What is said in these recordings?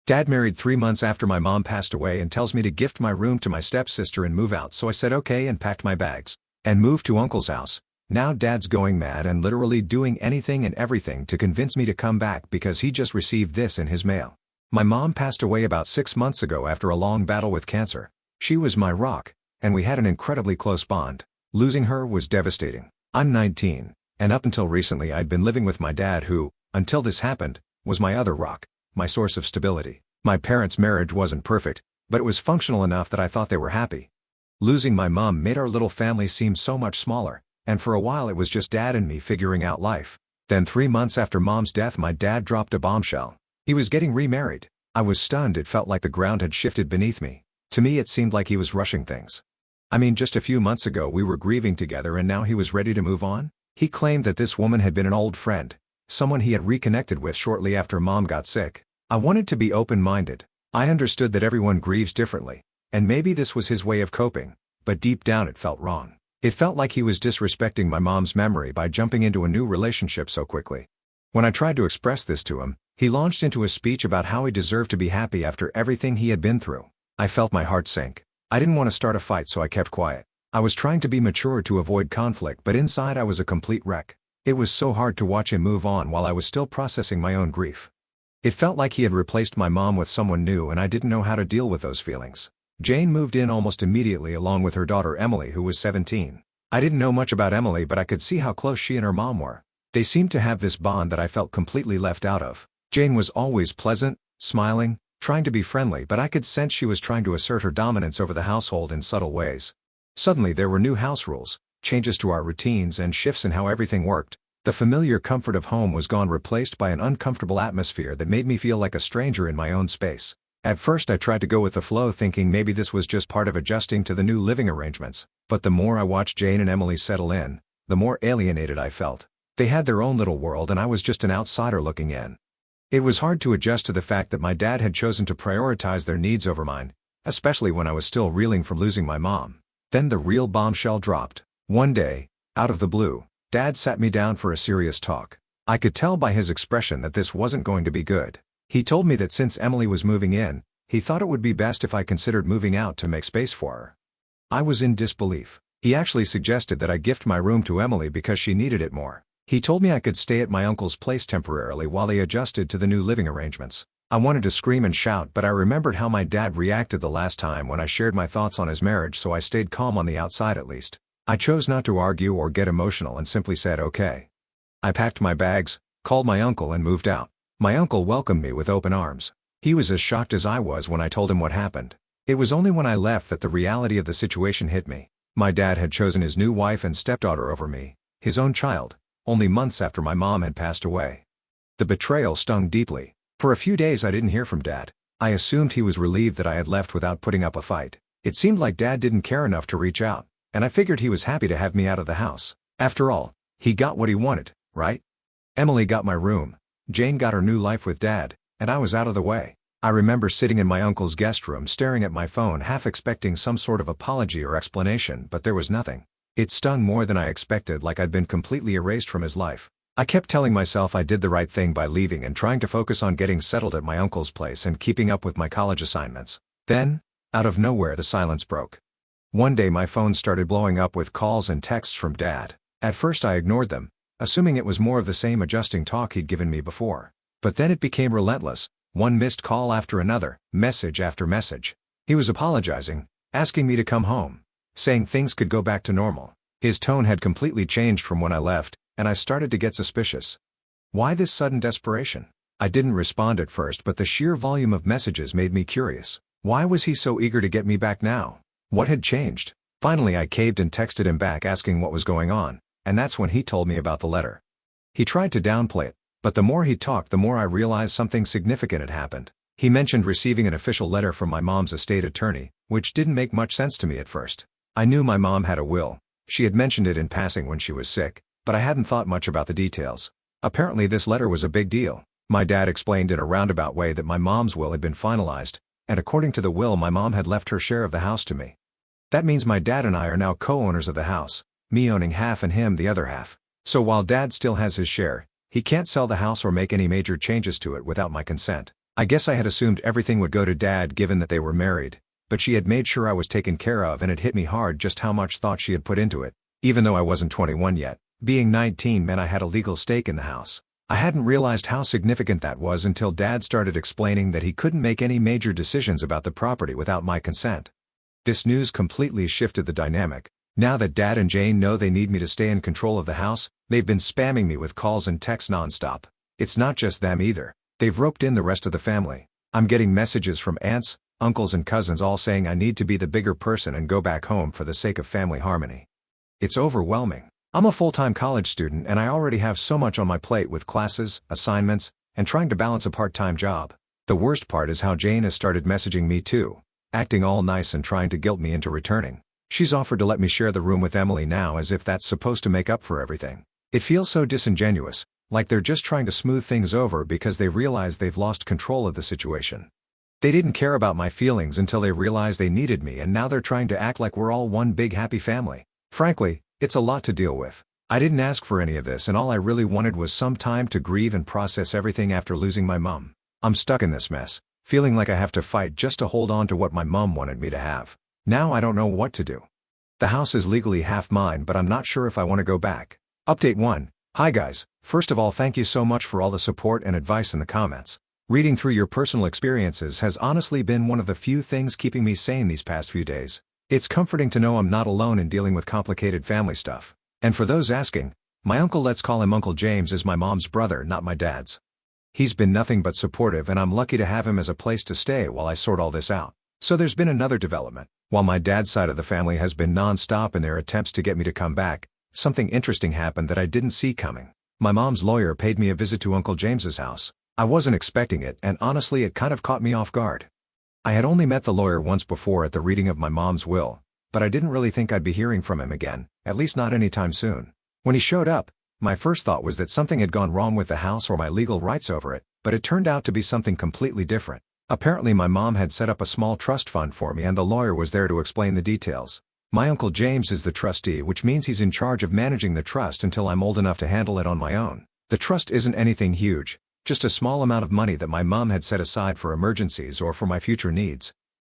Dad married 3 months after my mom passed away and tells me to gift my room to my stepsister and move out, so I said okay and packed my bags and moved to Uncle's house. Now Dad's going mad and literally doing anything and everything to convince me to come back because he just received this in his mail. My mom passed away about 6 months ago after a long battle with cancer. She was my rock, and we had an incredibly close bond. Losing her was devastating. I'm 19, and up until recently I'd been living with my dad who, until this happened, was my other rock, my source of stability. My parents' marriage wasn't perfect, but it was functional enough that I thought they were happy. Losing my mom made our little family seem so much smaller, and for a while it was just Dad and me figuring out life. Then 3 months after Mom's death my dad dropped a bombshell. He was getting remarried. I was stunned. It felt like the ground had shifted beneath me. To me it seemed like he was rushing things. I mean, just a few months ago we were grieving together and now he was ready to move on? He claimed that this woman had been an old friend, someone he had reconnected with shortly after Mom got sick. I wanted to be open-minded. I understood that everyone grieves differently, and maybe this was his way of coping, but deep down it felt wrong. It felt like he was disrespecting my mom's memory by jumping into a new relationship so quickly. When I tried to express this to him, he launched into a speech about how he deserved to be happy after everything he had been through. I felt my heart sink. I didn't want to start a fight, so I kept quiet. I was trying to be mature to avoid conflict, but inside I was a complete wreck. It was so hard to watch him move on while I was still processing my own grief. It felt like he had replaced my mom with someone new and I didn't know how to deal with those feelings. Jane moved in almost immediately along with her daughter Emily, who was 17. I didn't know much about Emily, but I could see how close she and her mom were. They seemed to have this bond that I felt completely left out of. Jane was always pleasant, smiling, trying to be friendly, but I could sense she was trying to assert her dominance over the household in subtle ways. Suddenly there were new house rules, changes to our routines and shifts in how everything worked. The familiar comfort of home was gone, replaced by an uncomfortable atmosphere that made me feel like a stranger in my own space. At first I tried to go with the flow, thinking maybe this was just part of adjusting to the new living arrangements, but the more I watched Jane and Emily settle in, the more alienated I felt. They had their own little world and I was just an outsider looking in. It was hard to adjust to the fact that my dad had chosen to prioritize their needs over mine, especially when I was still reeling from losing my mom. Then the real bombshell dropped. One day, out of the blue, Dad sat me down for a serious talk. I could tell by his expression that this wasn't going to be good. He told me that since Emily was moving in, he thought it would be best if I considered moving out to make space for her. I was in disbelief. He actually suggested that I gift my room to Emily because she needed it more. He told me I could stay at my uncle's place temporarily while they adjusted to the new living arrangements. I wanted to scream and shout, but I remembered how my dad reacted the last time when I shared my thoughts on his marriage, so I stayed calm on the outside at least. I chose not to argue or get emotional and simply said okay. I packed my bags, called my uncle and moved out. My uncle welcomed me with open arms. He was as shocked as I was when I told him what happened. It was only when I left that the reality of the situation hit me. My dad had chosen his new wife and stepdaughter over me, his own child, only months after my mom had passed away. The betrayal stung deeply. For a few days I didn't hear from Dad. I assumed he was relieved that I had left without putting up a fight. It seemed like Dad didn't care enough to reach out, and I figured he was happy to have me out of the house. After all, he got what he wanted, right? Emily got my room, Jane got her new life with Dad, and I was out of the way. I remember sitting in my uncle's guest room staring at my phone, half expecting some sort of apology or explanation, but there was nothing. It stung more than I expected, like I'd been completely erased from his life. I kept telling myself I did the right thing by leaving and trying to focus on getting settled at my uncle's place and keeping up with my college assignments. Then, out of nowhere, the silence broke. One day my phone started blowing up with calls and texts from Dad. At first I ignored them, assuming it was more of the same adjusting talk he'd given me before. But then it became relentless, one missed call after another, message after message. He was apologizing, asking me to come home, saying things could go back to normal. His tone had completely changed from when I left, and I started to get suspicious. Why this sudden desperation? I didn't respond at first, but the sheer volume of messages made me curious. Why was he so eager to get me back now? What had changed? Finally I caved and texted him back asking what was going on, and that's when he told me about the letter. He tried to downplay it, but the more he talked the more I realized something significant had happened. He mentioned receiving an official letter from my mom's estate attorney, which didn't make much sense to me at first. I knew my mom had a will. She had mentioned it in passing when she was sick, but I hadn't thought much about the details. Apparently this letter was a big deal. My dad explained in a roundabout way that my mom's will had been finalized, and according to the will my mom had left her share of the house to me. That means my dad and I are now co-owners of the house, me owning half and him the other half. So while Dad still has his share, he can't sell the house or make any major changes to it without my consent. I guess I had assumed everything would go to Dad given that they were married, but she had made sure I was taken care of, and it hit me hard just how much thought she had put into it. Even though I wasn't 21 yet, being 19 meant I had a legal stake in the house. I hadn't realized how significant that was until Dad started explaining that he couldn't make any major decisions about the property without my consent. This news completely shifted the dynamic. Now that Dad and Jane know they need me to stay in control of the house, they've been spamming me with calls and texts nonstop. It's not just them either. They've roped in the rest of the family. I'm getting messages from aunts, uncles and cousins all saying I need to be the bigger person and go back home for the sake of family harmony. It's overwhelming. I'm a full-time college student and I already have so much on my plate with classes, assignments, and trying to balance a part-time job. The worst part is how Jane has started messaging me too, acting all nice and trying to guilt me into returning. She's offered to let me share the room with Emily now, as if that's supposed to make up for everything. It feels so disingenuous, like they're just trying to smooth things over because they realize they've lost control of the situation. They didn't care about my feelings until they realized they needed me, and now they're trying to act like we're all one big happy family. Frankly, it's a lot to deal with. I didn't ask for any of this, and all I really wanted was some time to grieve and process everything after losing my mom. I'm stuck in this mess, feeling like I have to fight just to hold on to what my mom wanted me to have. Now I don't know what to do. The house is legally half mine, but I'm not sure if I want to go back. Update 1. Hi guys, first of all thank you so much for all the support and advice in the comments. Reading through your personal experiences has honestly been one of the few things keeping me sane these past few days. It's comforting to know I'm not alone in dealing with complicated family stuff. And for those asking, my uncle, let's call him Uncle James, is my mom's brother, not my dad's. He's been nothing but supportive, and I'm lucky to have him as a place to stay while I sort all this out. So there's been another development. While my dad's side of the family has been non-stop in their attempts to get me to come back, something interesting happened that I didn't see coming. My mom's lawyer paid me a visit to Uncle James's house. I wasn't expecting it, and honestly it kind of caught me off guard. I had only met the lawyer once before at the reading of my mom's will, but I didn't really think I'd be hearing from him again, at least not anytime soon. When he showed up, my first thought was that something had gone wrong with the house or my legal rights over it, but it turned out to be something completely different. Apparently my mom had set up a small trust fund for me, and the lawyer was there to explain the details. My Uncle James is the trustee, which means he's in charge of managing the trust until I'm old enough to handle it on my own. The trust isn't anything huge, just a small amount of money that my mom had set aside for emergencies or for my future needs.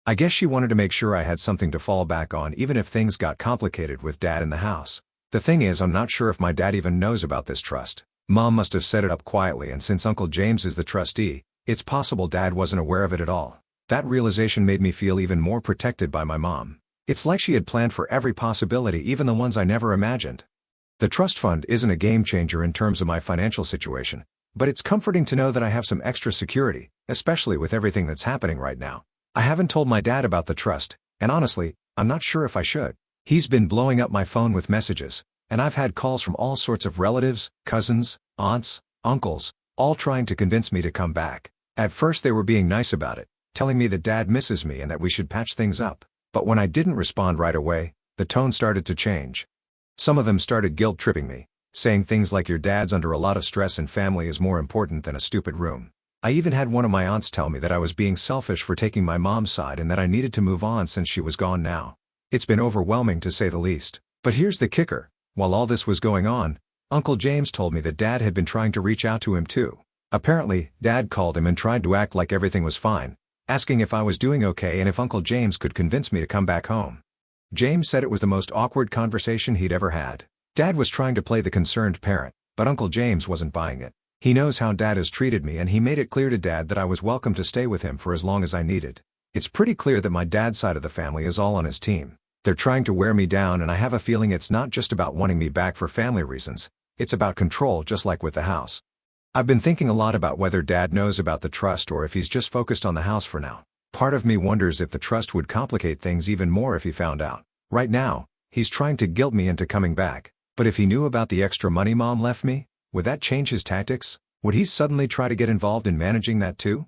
I guess she wanted to make sure I had something to fall back on even if things got complicated with Dad in the house. The thing is, I'm not sure if my dad even knows about this trust. Mom must have set it up quietly, and since Uncle James is the trustee, it's possible Dad wasn't aware of it at all. That realization made me feel even more protected by my mom. It's like she had planned for every possibility, even the ones I never imagined. The trust fund isn't a game changer in terms of my financial situation, but it's comforting to know that I have some extra security, especially with everything that's happening right now. I haven't told my dad about the trust, and honestly, I'm not sure if I should. He's been blowing up my phone with messages, and I've had calls from all sorts of relatives, cousins, aunts, uncles, all trying to convince me to come back. At first they were being nice about it, telling me that Dad misses me and that we should patch things up. But when I didn't respond right away, the tone started to change. Some of them started guilt-tripping me, saying things like your dad's under a lot of stress and family is more important than a stupid room. I even had one of my aunts tell me that I was being selfish for taking my mom's side and that I needed to move on since she was gone now. It's been overwhelming to say the least. But here's the kicker. While all this was going on, Uncle James told me that Dad had been trying to reach out to him too. Apparently, Dad called him and tried to act like everything was fine, asking if I was doing okay and if Uncle James could convince me to come back home. James said it was the most awkward conversation he'd ever had. Dad was trying to play the concerned parent, but Uncle James wasn't buying it. He knows how Dad has treated me, and he made it clear to Dad that I was welcome to stay with him for as long as I needed. It's pretty clear that my dad's side of the family is all on his team. They're trying to wear me down, and I have a feeling it's not just about wanting me back for family reasons. It's about control, just like with the house. I've been thinking a lot about whether Dad knows about the trust or if he's just focused on the house for now. Part of me wonders if the trust would complicate things even more if he found out. Right now, he's trying to guilt me into coming back. But if he knew about the extra money Mom left me, would that change his tactics? Would he suddenly try to get involved in managing that too?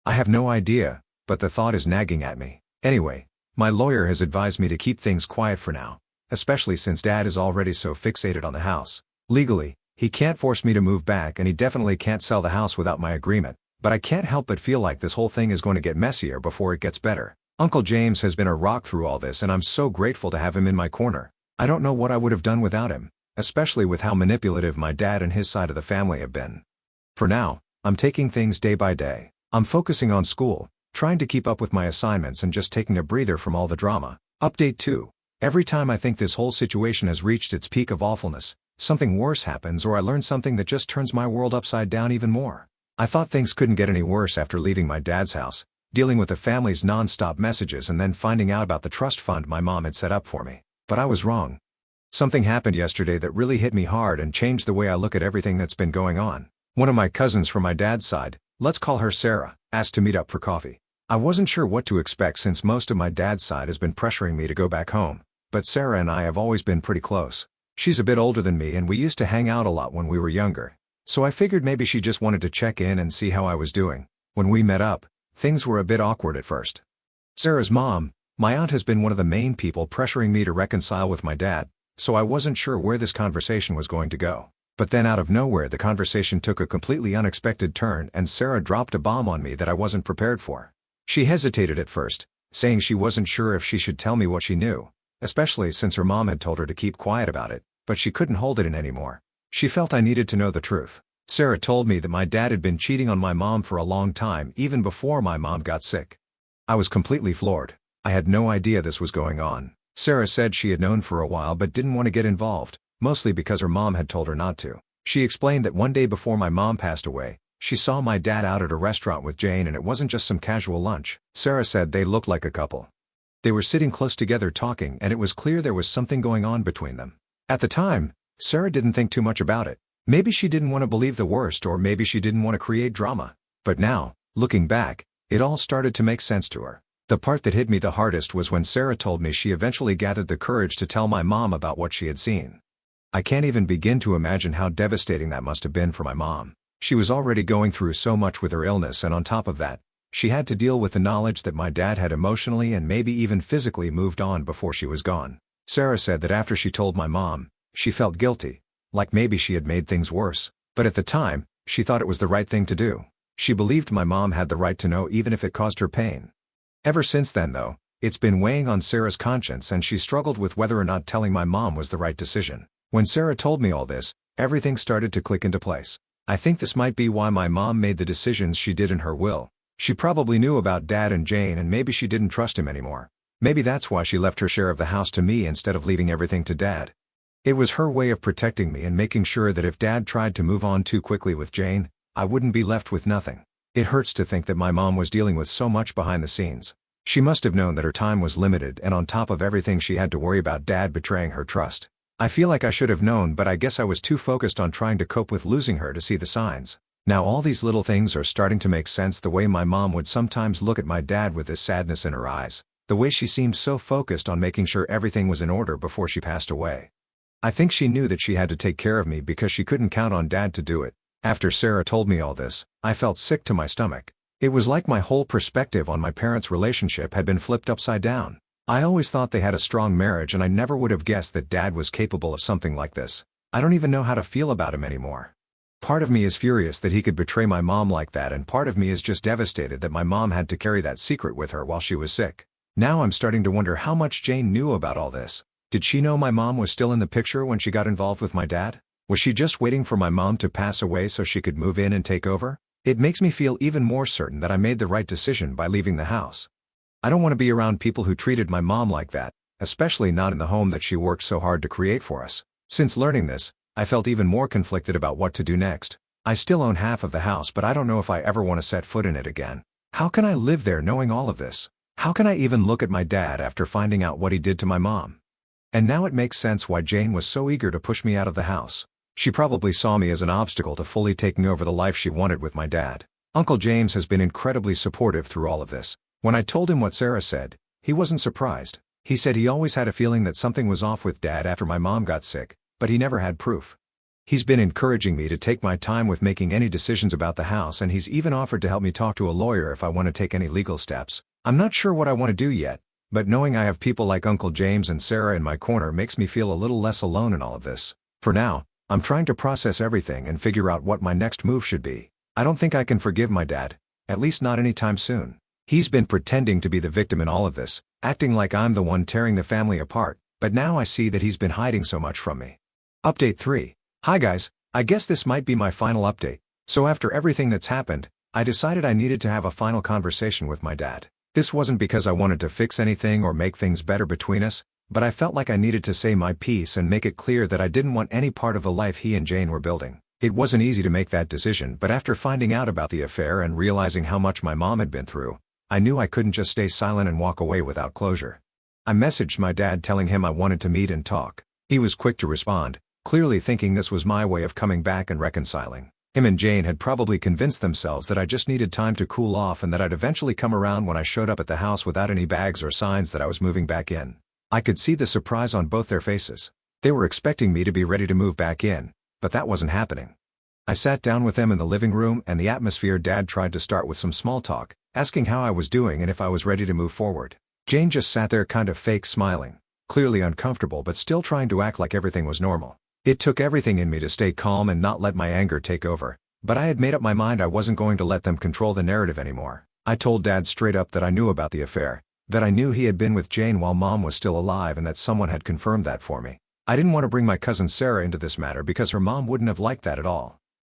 I have no idea, but the thought is nagging at me. Anyway, my lawyer has advised me to keep things quiet for now, especially since Dad is already so fixated on the house. Legally, he can't force me to move back, and he definitely can't sell the house without my agreement, but I can't help but feel like this whole thing is going to get messier before it gets better. Uncle James has been a rock through all this, and I'm so grateful to have him in my corner. I don't know what I would have done without him, especially with how manipulative my dad and his side of the family have been. For now, I'm taking things day by day. I'm focusing on school, trying to keep up with my assignments and just taking a breather from all the drama. Update 2. Every time I think this whole situation has reached its peak of awfulness, something worse happens or I learn something that just turns my world upside down even more. I thought things couldn't get any worse after leaving my dad's house, dealing with the family's non-stop messages and then finding out about the trust fund my mom had set up for me. But I was wrong. Something happened yesterday that really hit me hard and changed the way I look at everything that's been going on. One of my cousins from my dad's side, let's call her Sarah, asked to meet up for coffee. I wasn't sure what to expect since most of my dad's side has been pressuring me to go back home, but Sarah and I have always been pretty close. She's a bit older than me and we used to hang out a lot when we were younger. So I figured maybe she just wanted to check in and see how I was doing. When we met up, things were a bit awkward at first. Sarah's mom, my aunt, has been one of the main people pressuring me to reconcile with my dad, so I wasn't sure where this conversation was going to go. But then out of nowhere the conversation took a completely unexpected turn and Sarah dropped a bomb on me that I wasn't prepared for. She hesitated at first, saying she wasn't sure if she should tell me what she knew, especially since her mom had told her to keep quiet about it, but she couldn't hold it in anymore. She felt I needed to know the truth. Sarah told me that my dad had been cheating on my mom for a long time, even before my mom got sick. I was completely floored. I had no idea this was going on. Sarah said she had known for a while but didn't want to get involved, mostly because her mom had told her not to. She explained that one day before my mom passed away, she saw my dad out at a restaurant with Jane and it wasn't just some casual lunch. Sarah said they looked like a couple. They were sitting close together talking and it was clear there was something going on between them. At the time, Sarah didn't think too much about it. Maybe she didn't want to believe the worst or maybe she didn't want to create drama. But now, looking back, it all started to make sense to her. The part that hit me the hardest was when Sarah told me she eventually gathered the courage to tell my mom about what she had seen. I can't even begin to imagine how devastating that must have been for my mom. She was already going through so much with her illness and on top of that, she had to deal with the knowledge that my dad had emotionally and maybe even physically moved on before she was gone. Sarah said that after she told my mom, she felt guilty, like maybe she had made things worse, but at the time, she thought it was the right thing to do. She believed my mom had the right to know even if it caused her pain. Ever since then though, it's been weighing on Sarah's conscience and she struggled with whether or not telling my mom was the right decision. When Sarah told me all this, everything started to click into place. I think this might be why my mom made the decisions she did in her will. She probably knew about Dad and Jane and maybe she didn't trust him anymore. Maybe that's why she left her share of the house to me instead of leaving everything to Dad. It was her way of protecting me and making sure that if Dad tried to move on too quickly with Jane, I wouldn't be left with nothing. It hurts to think that my mom was dealing with so much behind the scenes. She must have known that her time was limited and on top of everything she had to worry about Dad betraying her trust. I feel like I should have known but I guess I was too focused on trying to cope with losing her to see the signs. Now all these little things are starting to make sense, the way my mom would sometimes look at my dad with this sadness in her eyes, the way she seemed so focused on making sure everything was in order before she passed away. I think she knew that she had to take care of me because she couldn't count on Dad to do it. After Sarah told me all this, I felt sick to my stomach. It was like my whole perspective on my parents' relationship had been flipped upside down. I always thought they had a strong marriage and I never would have guessed that Dad was capable of something like this. I don't even know how to feel about him anymore. Part of me is furious that he could betray my mom like that and part of me is just devastated that my mom had to carry that secret with her while she was sick. Now I'm starting to wonder how much Jane knew about all this. Did she know my mom was still in the picture when she got involved with my dad? Was she just waiting for my mom to pass away so she could move in and take over? It makes me feel even more certain that I made the right decision by leaving the house. I don't want to be around people who treated my mom like that, especially not in the home that she worked so hard to create for us. Since learning this, I felt even more conflicted about what to do next. I still own half of the house but I don't know if I ever want to set foot in it again. How can I live there knowing all of this? How can I even look at my dad after finding out what he did to my mom? And now it makes sense why Jane was so eager to push me out of the house. She probably saw me as an obstacle to fully taking over the life she wanted with my dad. Uncle James has been incredibly supportive through all of this. When I told him what Sarah said, he wasn't surprised. He said he always had a feeling that something was off with Dad after my mom got sick, but he never had proof. He's been encouraging me to take my time with making any decisions about the house and he's even offered to help me talk to a lawyer if I want to take any legal steps. I'm not sure what I want to do yet, but knowing I have people like Uncle James and Sarah in my corner makes me feel a little less alone in all of this. For now, I'm trying to process everything and figure out what my next move should be. I don't think I can forgive my dad, at least not anytime soon. He's been pretending to be the victim in all of this, acting like I'm the one tearing the family apart, but now I see that he's been hiding so much from me. Update 3. Hi guys, I guess this might be my final update. So after everything that's happened, I decided I needed to have a final conversation with my dad. This wasn't because I wanted to fix anything or make things better between us, but I felt like I needed to say my piece and make it clear that I didn't want any part of the life he and Jane were building. It wasn't easy to make that decision, but after finding out about the affair and realizing how much my mom had been through, I knew I couldn't just stay silent and walk away without closure. I messaged my dad telling him I wanted to meet and talk. He was quick to respond, clearly thinking this was my way of coming back and reconciling. Him and Jane had probably convinced themselves that I just needed time to cool off and that I'd eventually come around when I showed up at the house without any bags or signs that I was moving back in. I could see the surprise on both their faces. They were expecting me to be ready to move back in, but that wasn't happening. I sat down with them in the living room and the atmosphere. Dad tried to start with some small talk, asking how I was doing and if I was ready to move forward. Jane just sat there kind of fake smiling, clearly uncomfortable but still trying to act like everything was normal. It took everything in me to stay calm and not let my anger take over, but I had made up my mind I wasn't going to let them control the narrative anymore. I told Dad straight up that I knew about the affair, that I knew he had been with Jane while Mom was still alive and that someone had confirmed that for me. I didn't want to bring my cousin Sarah into this matter because her mom wouldn't have liked that at all.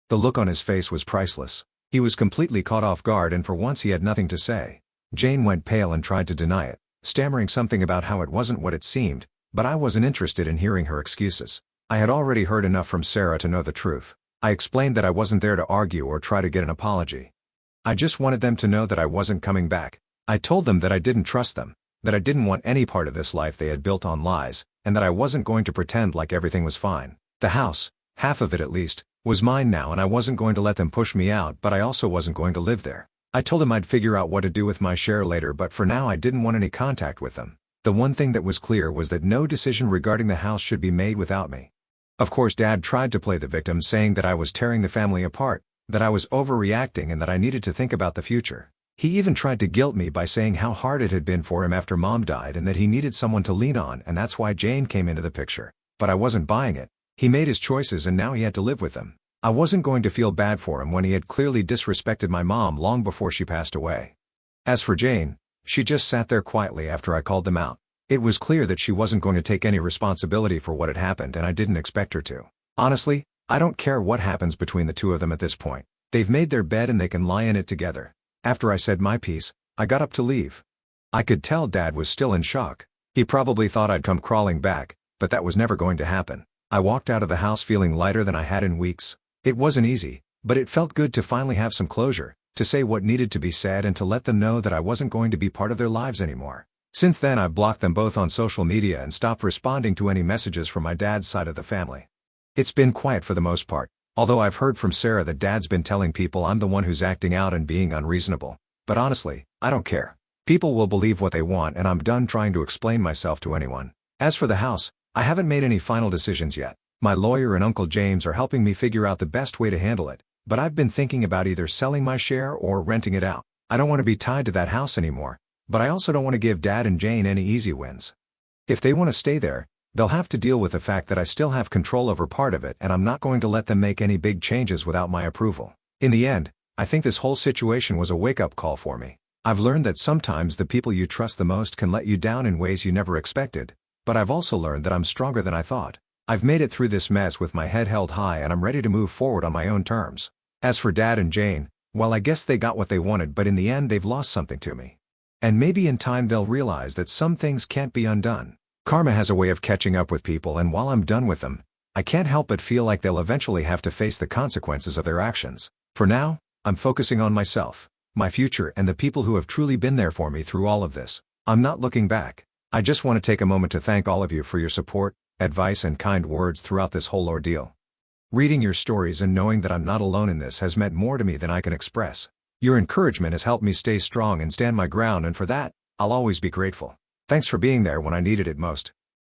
The look on his face was priceless. He was completely caught off guard and for once he had nothing to say. Jane went pale and tried to deny it, stammering something about how it wasn't what it seemed, but I wasn't interested in hearing her excuses. I had already heard enough from Sarah to know the truth. I explained that I wasn't there to argue or try to get an apology. I just wanted them to know that I wasn't coming back. I told them that I didn't trust them, that I didn't want any part of this life they had built on lies, and that I wasn't going to pretend like everything was fine. The house, half of it at least, was mine now and I wasn't going to let them push me out, but I also wasn't going to live there. I told him I'd figure out what to do with my share later, but for now I didn't want any contact with them. The one thing that was clear was that no decision regarding the house should be made without me. Of course Dad tried to play the victim, saying that I was tearing the family apart, that I was overreacting and that I needed to think about the future. He even tried to guilt me by saying how hard it had been for him after Mom died and that he needed someone to lean on and that's why Jane came into the picture. But I wasn't buying it. He made his choices and now he had to live with them. I wasn't going to feel bad for him when he had clearly disrespected my mom long before she passed away. As for Jane, she just sat there quietly after I called them out. It was clear that she wasn't going to take any responsibility for what had happened and I didn't expect her to. Honestly, I don't care what happens between the two of them at this point. They've made their bed and they can lie in it together. After I said my piece, I got up to leave. I could tell Dad was still in shock. He probably thought I'd come crawling back, but that was never going to happen. I walked out of the house feeling lighter than I had in weeks. It wasn't easy, but it felt good to finally have some closure, to say what needed to be said and to let them know that I wasn't going to be part of their lives anymore. Since then I've blocked them both on social media and stopped responding to any messages from my dad's side of the family. It's been quiet for the most part, although I've heard from Sarah that Dad's been telling people I'm the one who's acting out and being unreasonable. But honestly, I don't care. People will believe what they want and I'm done trying to explain myself to anyone. As for the house, I haven't made any final decisions yet. My lawyer and Uncle James are helping me figure out the best way to handle it, but I've been thinking about either selling my share or renting it out. I don't want to be tied to that house anymore, but I also don't want to give Dad and Jane any easy wins. If they want to stay there, they'll have to deal with the fact that I still have control over part of it and I'm not going to let them make any big changes without my approval. In the end, I think this whole situation was a wake-up call for me. I've learned that sometimes the people you trust the most can let you down in ways you never expected, but I've also learned that I'm stronger than I thought. I've made it through this mess with my head held high and I'm ready to move forward on my own terms. As for Dad and Jane, well I guess they got what they wanted, but in the end they've lost something to me. And maybe in time they'll realize that some things can't be undone. Karma has a way of catching up with people and while I'm done with them, I can't help but feel like they'll eventually have to face the consequences of their actions. For now, I'm focusing on myself, my future and the people who have truly been there for me through all of this. I'm not looking back. I just want to take a moment to thank all of you for your support, advice and kind words throughout this whole ordeal. Reading your stories and knowing that I'm not alone in this has meant more to me than I can express. Your encouragement has helped me stay strong and stand my ground, and for that, I'll always be grateful. Thanks for being there when I needed it most.